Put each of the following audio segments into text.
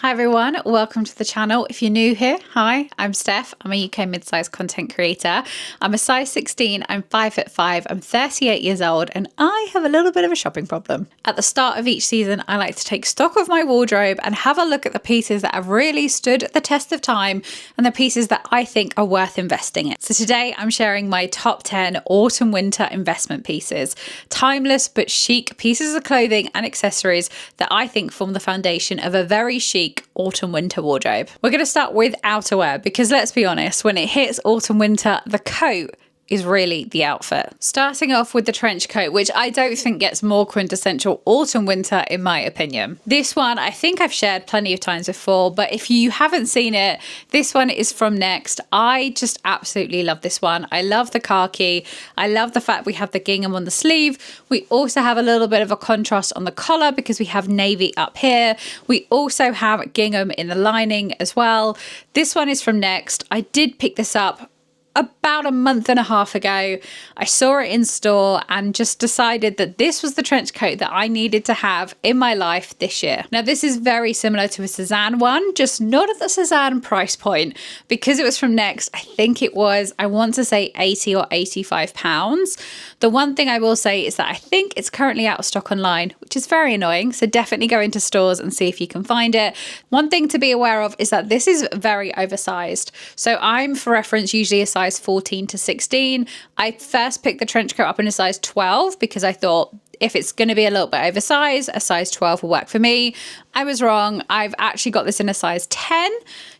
Hi everyone, welcome to the channel. If you're new here, hi, I'm Steph. I'm a UK mid-size content creator. I'm a size 16, I'm 5'5", I'm 38 years old, and I have a little bit of a shopping problem. At the start of each season, I like to take stock of my wardrobe and have a look at the pieces that have really stood the test of time and the pieces that I think are worth investing in. So today I'm sharing my top 10 autumn winter investment pieces, timeless but chic pieces of clothing and accessories that I think form the foundation of a very chic autumn winter wardrobe. We're going to start with outerwear because let's be honest, when it hits autumn winter, the coat is really the outfit. Starting off with the trench coat, which I don't think gets more quintessential autumn winter in my opinion. This one I think I've shared plenty of times before, but if you haven't seen it, this one is from Next. I just absolutely love this one. I love the khaki. I love the fact we have the gingham on the sleeve. We also have a little bit of a contrast on the collar because we have navy up here. We also have gingham in the lining as well. This one is from Next. I did pick this up about a month and a half ago. I saw it in store and just decided that this was the trench coat that I needed to have in my life this year. Now this is very similar to a Suzanne one, just not at the Suzanne price point. Because it was from Next, I think it was, I want to say 80 or 85 pounds. The one thing I will say is that I think it's currently out of stock online, which is very annoying. So definitely go into stores and see if you can find it. One thing to be aware of is that this is very oversized. So I'm, for reference, usually a size 14 to 16. I first picked the trench coat up in a size 12 because I thought if it's going to be a little bit oversized, a size 12 will work for me. I was wrong. I've actually got this in a size 10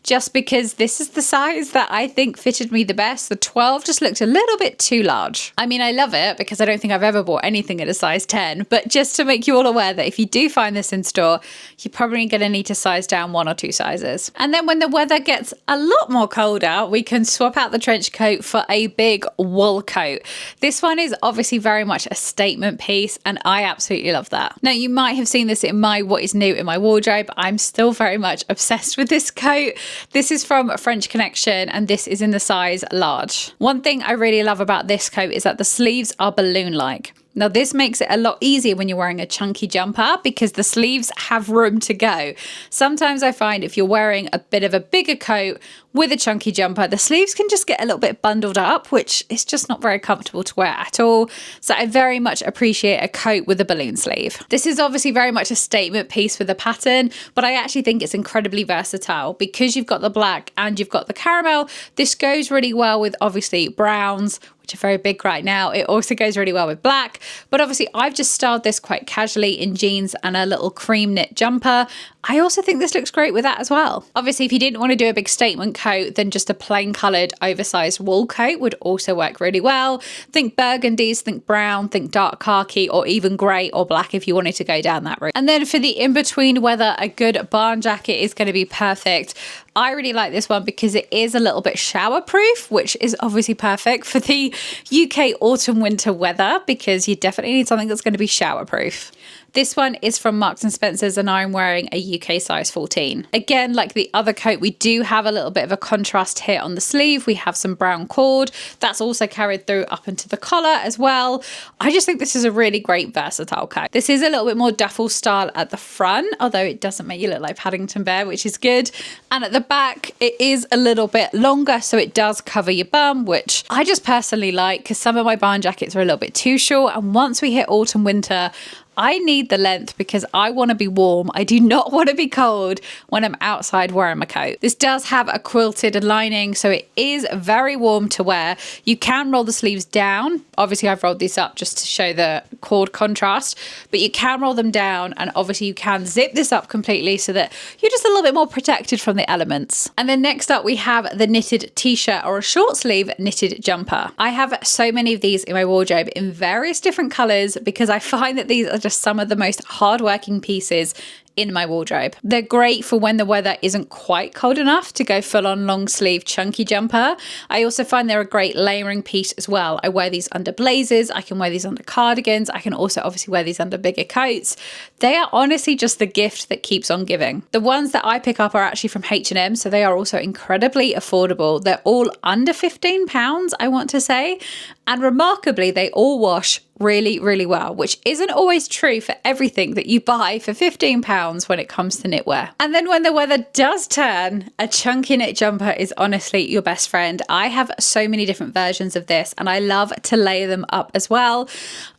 just because this is the size that I think fitted me the best. The 12 just looked a little bit too large. I mean, I love it because I don't think I've ever bought anything at a size 10, but just to make you all aware that if you do find this in store, you're probably going to need to size down 1 or 2 sizes. And then when the weather gets a lot more colder, we can swap out the trench coat for a big wool coat. This one is obviously very much a statement piece and I absolutely love that. Now you might have seen this in my what is new in my wardrobe. I'm still very much obsessed with this coat. This is from French Connection and this is in the size large. One thing I really love about this coat is that the sleeves are balloon-like. Now this makes it a lot easier when you're wearing a chunky jumper because the sleeves have room to go. Sometimes I find if you're wearing a bit of a bigger coat with a chunky jumper, the sleeves can just get a little bit bundled up, which is just not very comfortable to wear at all. So I very much appreciate a coat with a balloon sleeve. This is obviously very much a statement piece with a pattern, but I actually think it's incredibly versatile because you've got the black and you've got the caramel. This goes really well with obviously browns, which are very big right now. It also goes really well with black, but obviously I've just styled this quite casually in jeans and a little cream knit jumper. I also think this looks great with that as well. Obviously, if you didn't want to do a big statement coat, then just a plain coloured oversized wool coat would also work really well. Think burgundies, think brown, think dark khaki, or even grey or black if you wanted to go down that route. And then for the in-between weather, a good barn jacket is going to be perfect. I really like this one because it is a little bit shower proof, which is obviously perfect for the UK autumn winter weather because you definitely need something that's going to be shower proof. This one is from Marks & Spencer's and I'm wearing a UK size 14. Again, like the other coat, we do have a little bit of a contrast here on the sleeve. We have some brown cord. That's also carried through up into the collar as well. I just think this is a really great versatile coat. This is a little bit more duffel style at the front, although it doesn't make you look like Paddington Bear, which is good. And at the back, it is a little bit longer, so it does cover your bum, which I just personally like because some of my barn jackets are a little bit too short. And once we hit autumn, winter, I need the length because I want to be warm. I do not want to be cold when I'm outside wearing my coat. This does have a quilted lining, so it is very warm to wear. You can roll the sleeves down. Obviously, I've rolled these up just to show the cord contrast, but you can roll them down and obviously you can zip this up completely so that you're just a little bit more protected from the elements. And then next up, we have the knitted t-shirt or a short sleeve knitted jumper. I have so many of these in my wardrobe in various different colors because I find that these are just some of the most hardworking pieces in my wardrobe. They're great for when the weather isn't quite cold enough to go full on long sleeve chunky jumper. I also find they're a great layering piece as well. I wear these under blazers, I can wear these under cardigans, I can also obviously wear these under bigger coats. They are honestly just the gift that keeps on giving. The ones that I pick up are actually from H&M, so they are also incredibly affordable. They're all under £15, I want to say, and remarkably they all wash really, really well, which isn't always true for everything that you buy for £15 when it comes to knitwear. And then when the weather does turn, a chunky knit jumper is honestly your best friend. I have so many different versions of this and I love to layer them up as well.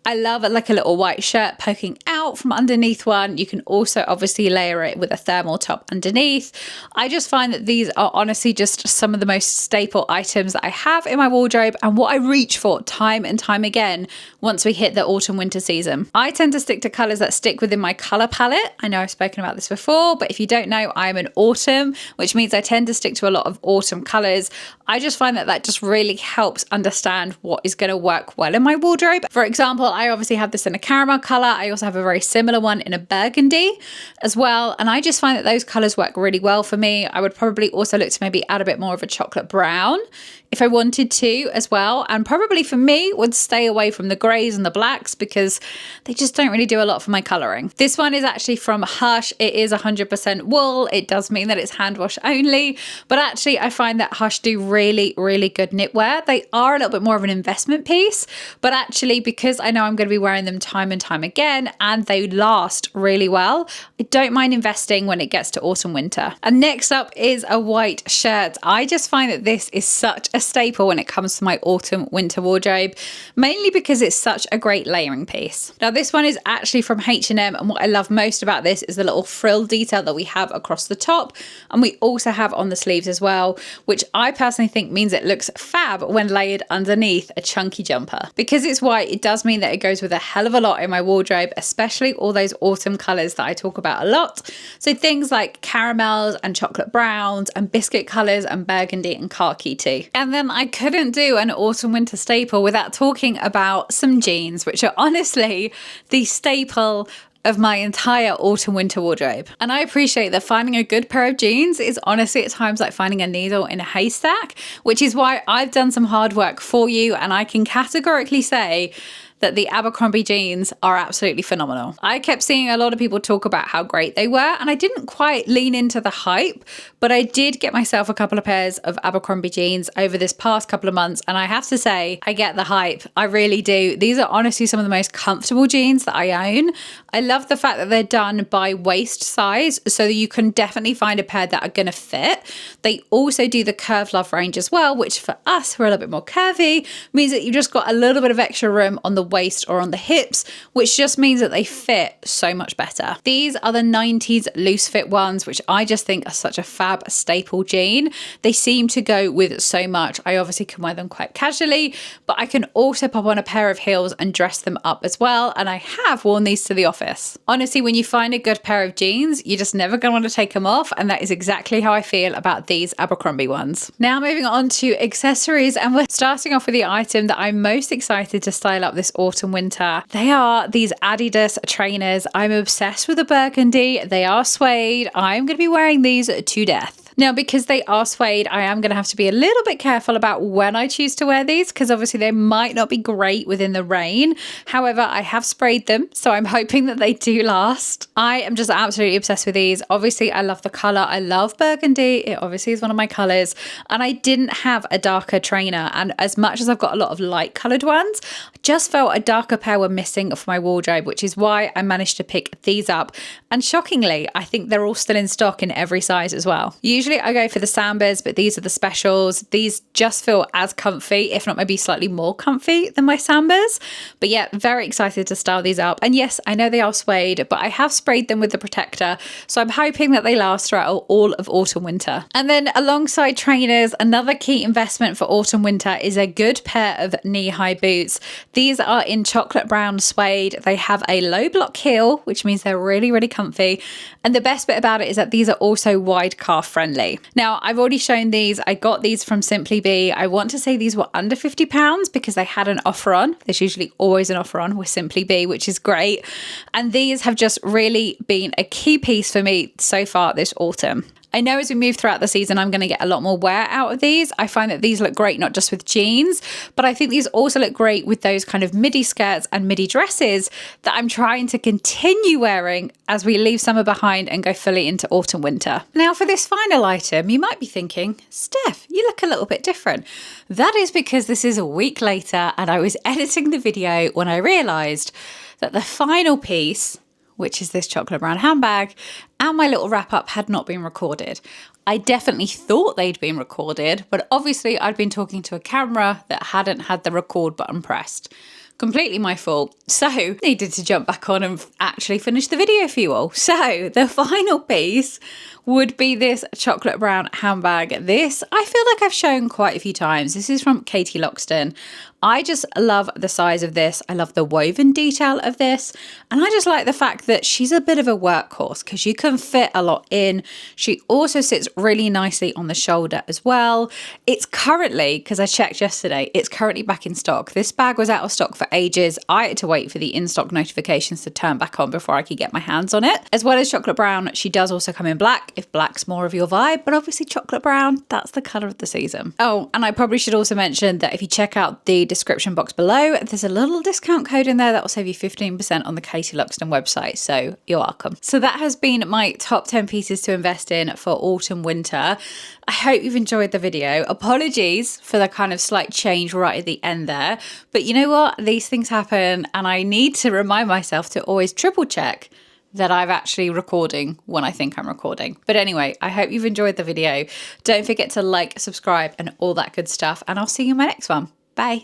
I love like a little white shirt poking out from underneath one. You can also obviously layer it with a thermal top underneath. I just find that these are honestly just some of the most staple items that I have in my wardrobe and what I reach for time and time again once we hit the autumn winter season. I tend to stick to colours that stick within my colour palette. I know I've spoken about this before, but if you don't know, I'm an autumn, which means I tend to stick to a lot of autumn colours. I just find that just really helps understand what is going to work well in my wardrobe. For example, I obviously have this in a caramel colour. I also have a very similar one in a burgundy as well. And I just find that those colours work really well for me. I would probably also look to maybe add a bit more of a chocolate brown if I wanted to as well. And probably for me would stay away from the greys and the blacks because they just don't really do a lot for my colouring. This one is actually from Hush. It is 100% wool. It does mean that it's hand wash only, but actually I find that Hush do really, really good knitwear. They are a little bit more of an investment piece, but actually because I know I'm going to be wearing them time and time again and they last really well, I don't mind investing when it gets to autumn winter. And next up is a white shirt. I just find that this is such a staple when it comes to my autumn winter wardrobe, mainly because it's such a great layering piece. Now this one is actually from H&M, and what I love most about this is the little frill detail that we have across the top, and we also have on the sleeves as well, which I personally think means it looks fab when layered underneath a chunky jumper. Because it's white, it does mean that it goes with a hell of a lot in my wardrobe, especially all those autumn colours that I talk about a lot. So things like caramels and chocolate browns and biscuit colours and burgundy and khaki too. And then I couldn't do an autumn winter staple without talking about some jeans, which are honestly the staple of my entire autumn winter wardrobe. And I appreciate that finding a good pair of jeans is honestly at times like finding a needle in a haystack, which is why I've done some hard work for you, and I can categorically say that the Abercrombie jeans are absolutely phenomenal. I kept seeing a lot of people talk about how great they were, and I didn't quite lean into the hype, but I did get myself a couple of pairs of Abercrombie jeans over this past couple of months, and I have to say, I get the hype. I really do. These are honestly some of the most comfortable jeans that I own. I love the fact that they're done by waist size, so that you can definitely find a pair that are going to fit. They also do the Curve Love range as well, which for us, who are a little bit more curvy, means that you've just got a little bit of extra room on the waist or on the hips, which just means that they fit so much better. These are the 90s loose fit ones, which I just think are such a fab staple jean. They seem to go with so much. I obviously can wear them quite casually, but I can also pop on a pair of heels and dress them up as well. And I have worn these to the office. Honestly, when you find a good pair of jeans, you're just never going to want to take them off. And that is exactly how I feel about these Abercrombie ones. Now moving on to accessories, and we're starting off with the item that I'm most excited to style up this autumn winter. They are these Adidas trainers. I'm obsessed with the burgundy. They are suede. I'm going to be wearing these to death. Now, because they are suede, I am going to have to be a little bit careful about when I choose to wear these, because obviously they might not be great within the rain. However, I have sprayed them, so I'm hoping that they do last. I am just absolutely obsessed with these. Obviously, I love the colour. I love burgundy. It obviously is one of my colours. And I didn't have a darker trainer. And as much as I've got a lot of light coloured ones, I just felt a darker pair were missing off my wardrobe, which is why I managed to pick these up. And shockingly, I think they're all still in stock in every size as well. Usually I go for the Sambas, but these are the specials. These just feel as comfy, if not maybe slightly more comfy than my Sambas. But yeah, very excited to style these up. And yes, I know they are suede, but I have sprayed them with the protector. So I'm hoping that they last throughout all of autumn winter. And then alongside trainers, another key investment for autumn winter is a good pair of knee-high boots. These are in chocolate brown suede. They have a low block heel, which means they're really, really comfy. And the best bit about it is that these are also wide calf friendly. Now, I've already shown these. I got these from Simply Be. I want to say these were under £50 because they had an offer on. There's usually always an offer on with Simply Be, which is great. And these have just really been a key piece for me so far this autumn. I know as we move throughout the season, I'm going to get a lot more wear out of these. I find that these look great, not just with jeans, but I think these also look great with those kind of midi skirts and midi dresses that I'm trying to continue wearing as we leave summer behind and go fully into autumn winter. Now for this final item, you might be thinking, Steph, you look a little bit different. That is because this is a week later and I was editing the video when I realised that the final piece, which is this chocolate brown handbag, and my little wrap up had not been recorded. I definitely thought they'd been recorded, but obviously I'd been talking to a camera that hadn't had the record button pressed. Completely my fault. So needed to jump back on and actually finish the video for you all. So the final piece would be this chocolate brown handbag. This I feel like I've shown quite a few times. This is from Katie Loxton. I just love the size of this. I love the woven detail of this. And I just like the fact that she's a bit of a workhorse because you can fit a lot in. She also sits really nicely on the shoulder as well. It's currently, because I checked yesterday, it's currently back in stock. This bag was out of stock for ages. I had to wait for the in-stock notifications to turn back on before I could get my hands on it. As well as chocolate brown, she does also come in black if black's more of your vibe, but obviously chocolate brown, that's the colour of the season. Oh, and I probably should also mention that if you check out the description box below, there's a little discount code in there that will save you 15% on the Katie Loxton website, so you're welcome. So that has been my top 10 pieces to invest in for autumn winter. I hope you've enjoyed the video. Apologies for the kind of slight change right at the end there, but you know what? These things happen and I need to remind myself to always triple check that I'm actually recording when I think I'm recording. But anyway, I hope you've enjoyed the video. Don't forget to like, subscribe, and all that good stuff, and I'll see you in my next one. Bye.